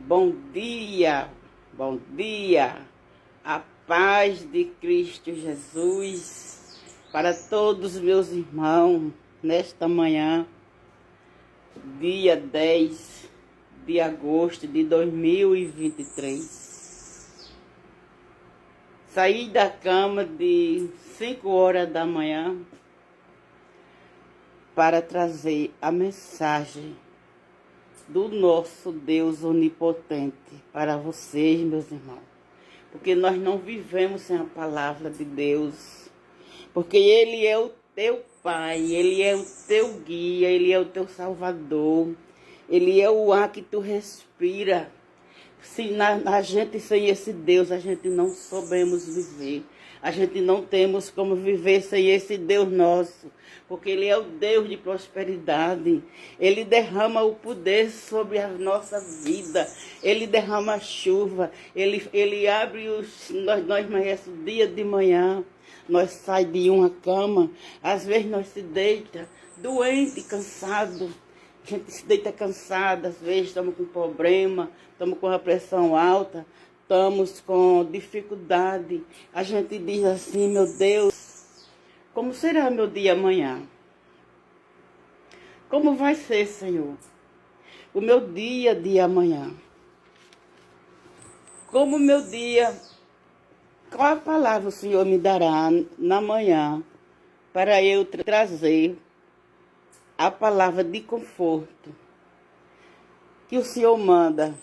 bom dia, a paz de Cristo Jesus para todos os meus irmãos nesta manhã, dia 10 de agosto de 2023. Saí da cama de 5 horas da manhã para trazer a mensagem do nosso Deus onipotente para vocês, meus irmãos. Porque nós não vivemos sem a palavra de Deus. Porque Ele é o teu Pai, Ele é o teu guia, Ele é o teu Salvador. Ele é o ar que tu respira. Se a gente sem esse Deus, a gente não soubemos viver. A gente não temos como viver sem esse Deus nosso. Porque Ele é o Deus de prosperidade. Ele derrama o poder sobre a nossa vida. Ele derrama a chuva. Ele abre nós amanhecemos dia de manhã. Nós saímos de uma cama. Às vezes nós se deita doente, cansado. A gente se deita cansada, às vezes estamos com problema, estamos com a pressão alta, estamos com dificuldade. A gente diz assim, meu Deus, como será meu dia amanhã? Como vai ser, Senhor, o meu dia de amanhã? Como o meu dia, qual a palavra o Senhor me dará na manhã para eu trazer a palavra de conforto que o Senhor manda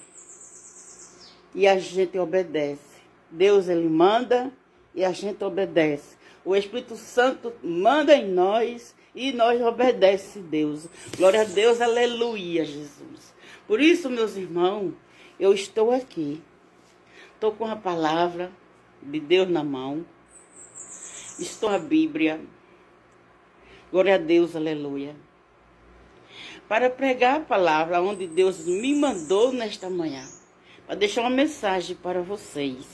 e a gente obedece. Deus, Ele manda e a gente obedece. O Espírito Santo manda em nós e nós obedecemos Deus. Glória a Deus, aleluia, Jesus. Por isso, meus irmãos, eu estou aqui. Estou com a palavra de Deus na mão. Estou a Bíblia. Glória a Deus, aleluia. Para pregar a palavra onde Deus me mandou nesta manhã. Para deixar uma mensagem para vocês.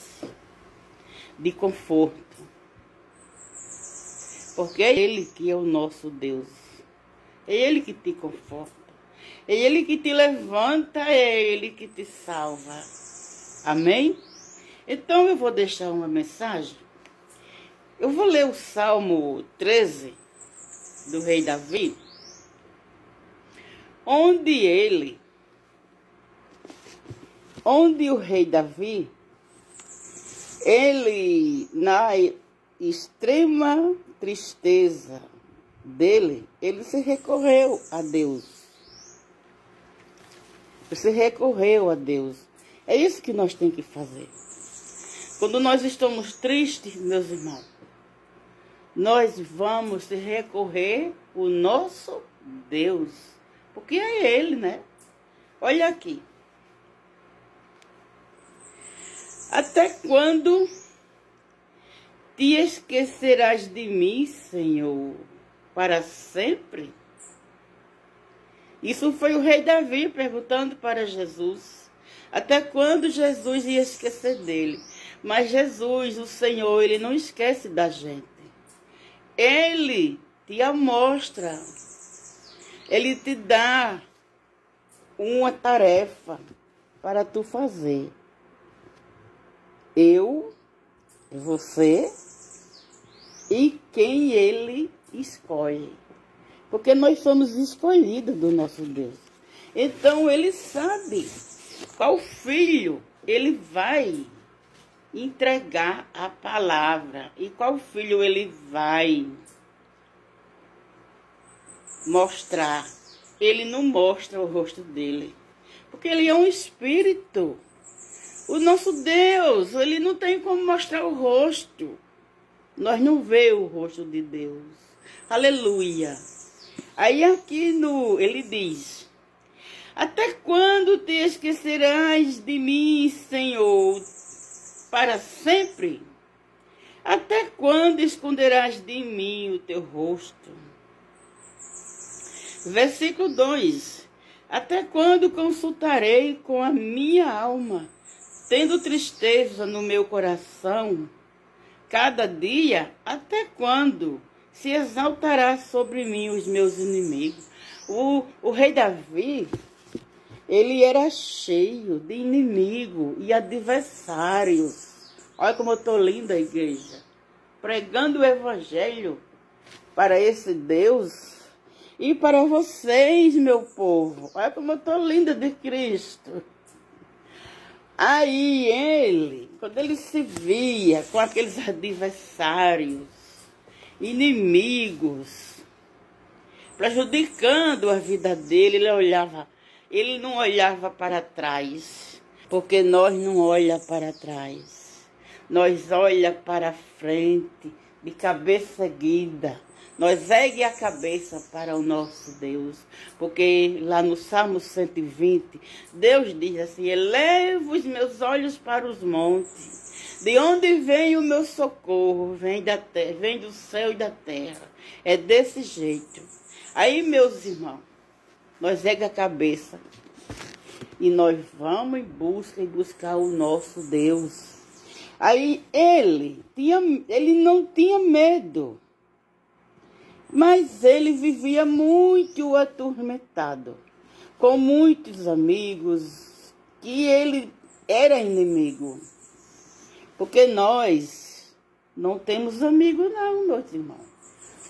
De conforto. Porque é Ele que é o nosso Deus. É Ele que te conforta. É Ele que te levanta. É Ele que te salva. Amém? Então eu vou deixar uma mensagem. Eu vou ler o Salmo 13 do rei Davi. Onde o rei Davi, ele, na extrema tristeza dele, ele se recorreu a Deus. Ele se recorreu a Deus. É isso que nós temos que fazer. Quando nós estamos tristes, meus irmãos, nós vamos se recorrer ao nosso Deus. Porque é Ele, né? Olha aqui. Até quando te esquecerás de mim, Senhor, para sempre? Isso foi o rei Davi perguntando para Jesus. Até quando Jesus ia esquecer dele? Mas Jesus, o Senhor, Ele não esquece da gente. Ele te amostra. Ele te dá uma tarefa para tu fazer. Eu, você e quem Ele escolhe. Porque nós somos escolhidos do nosso Deus. Então Ele sabe qual filho Ele vai entregar a palavra. E qual filho Ele vai mostrar. Ele não mostra o rosto dele. Porque Ele é um espírito. O nosso Deus, Ele não tem como mostrar o rosto. Nós não vemos o rosto de Deus. Aleluia. Aí aqui ele diz: até quando te esquecerás de mim, Senhor, para sempre? Até quando esconderás de mim o teu rosto? Versículo 2. Até quando consultarei com a minha alma, tendo tristeza no meu coração? Cada dia, até quando se exaltará sobre mim os meus inimigos? O rei Davi, ele era cheio de inimigo e adversários. Olha como eu estou linda, igreja. Pregando o evangelho para esse Deus e para vocês, meu povo. Olha como eu estou linda de Cristo. Aí ele, quando ele se via com aqueles adversários, inimigos, prejudicando a vida dele, ele não olhava para trás, porque nós não olhamos para trás. Nós olhamos para frente, de cabeça erguida. Nós ergue a cabeça para o nosso Deus, porque lá no Salmo 120, Deus diz assim: elevo os meus olhos para os montes, de onde vem o meu socorro? Vem da terra, vem do céu e da terra. É desse jeito. Aí, meus irmãos, nós ergue a cabeça e nós vamos em buscar o nosso Deus. Aí ele não tinha medo. Mas ele vivia muito atormentado, com muitos amigos, que ele era inimigo. Porque nós não temos amigo não, meus irmãos.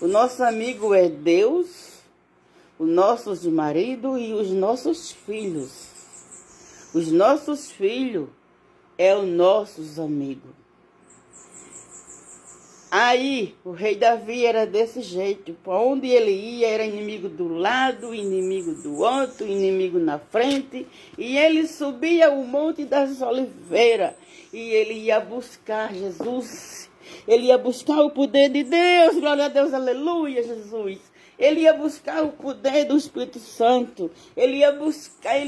O nosso amigo é Deus, os nossos maridos e os nossos filhos. Os nossos filhos é os nossos amigos. Aí, o rei Davi era desse jeito. Para onde ele ia, era inimigo do lado, inimigo do outro, inimigo na frente. E ele subia o Monte das Oliveiras. E ele ia buscar Jesus. Ele ia buscar o poder de Deus. Glória a Deus, aleluia, Jesus. Ele ia buscar o poder do Espírito Santo. Ele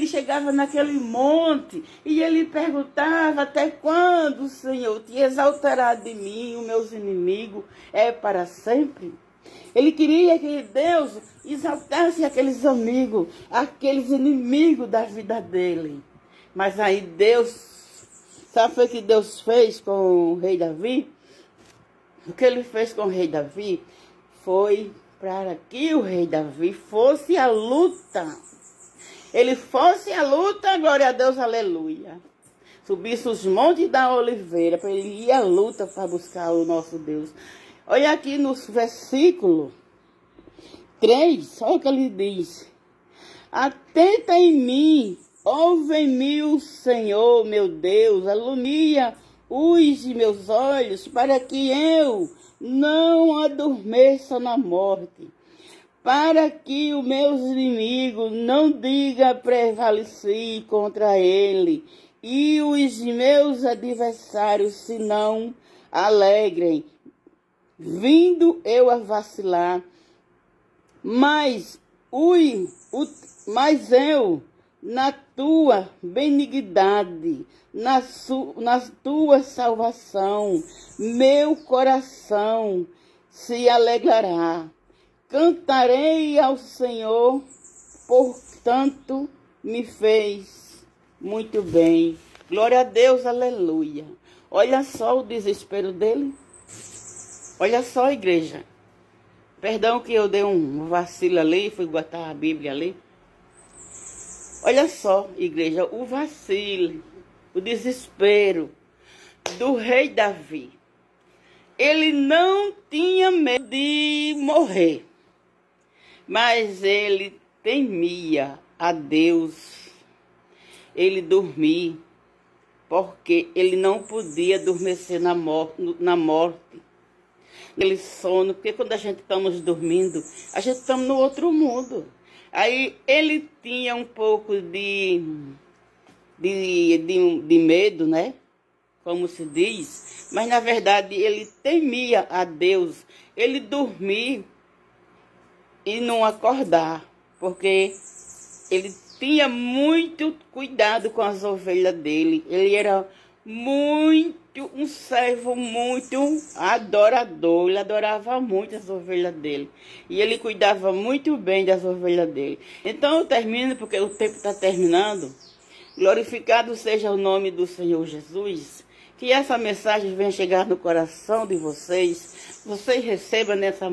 chegava naquele monte e ele perguntava: até quando, Senhor, te exaltará de mim, os meus inimigos? É para sempre? Ele queria que Deus exaltasse aqueles amigos, aqueles inimigos da vida dele. Mas aí Deus, sabe o que Deus fez com o rei Davi? O que ele fez com o rei Davi foi para que o rei Davi fosse à luta. Ele fosse à luta, glória a Deus, aleluia. Subisse os montes da oliveira, para ele ir à luta para buscar o nosso Deus. Olha aqui no versículo 3, olha o que ele diz. Atenta em mim, ouve em mim o Senhor, meu Deus, alumia os meus olhos, para que eu não adormeça na morte, para que os meus inimigos não digam prevaleci contra ele, e os meus adversários se não alegrem, vindo eu a vacilar. Mas eu, na tua benignidade, na tua salvação, meu coração se alegrará. Cantarei ao Senhor, portanto me fez muito bem. Glória a Deus, aleluia. Olha só o desespero dele. Olha só, igreja. Perdão que eu dei um vacilo ali, fui botar a Bíblia ali. Olha só, igreja, o vacilo, o desespero do rei Davi. Ele não tinha medo de morrer, mas ele temia a Deus. Ele dormia, porque ele não podia adormecer na morte. Aquele sono, porque quando a gente estamos dormindo, a gente estamos no outro mundo. Aí ele tinha um pouco de medo, né? Como se diz. Mas na verdade ele temia a Deus. Ele dormia e não acordar. Porque ele tinha muito cuidado com as ovelhas dele. Ele era um servo muito adorador. Ele adorava muito as ovelhas dele. E ele cuidava muito bem das ovelhas dele. Então eu termino, porque o tempo está terminando. Glorificado seja o nome do Senhor Jesus. Que essa mensagem venha chegar no coração de vocês. Vocês recebam nessa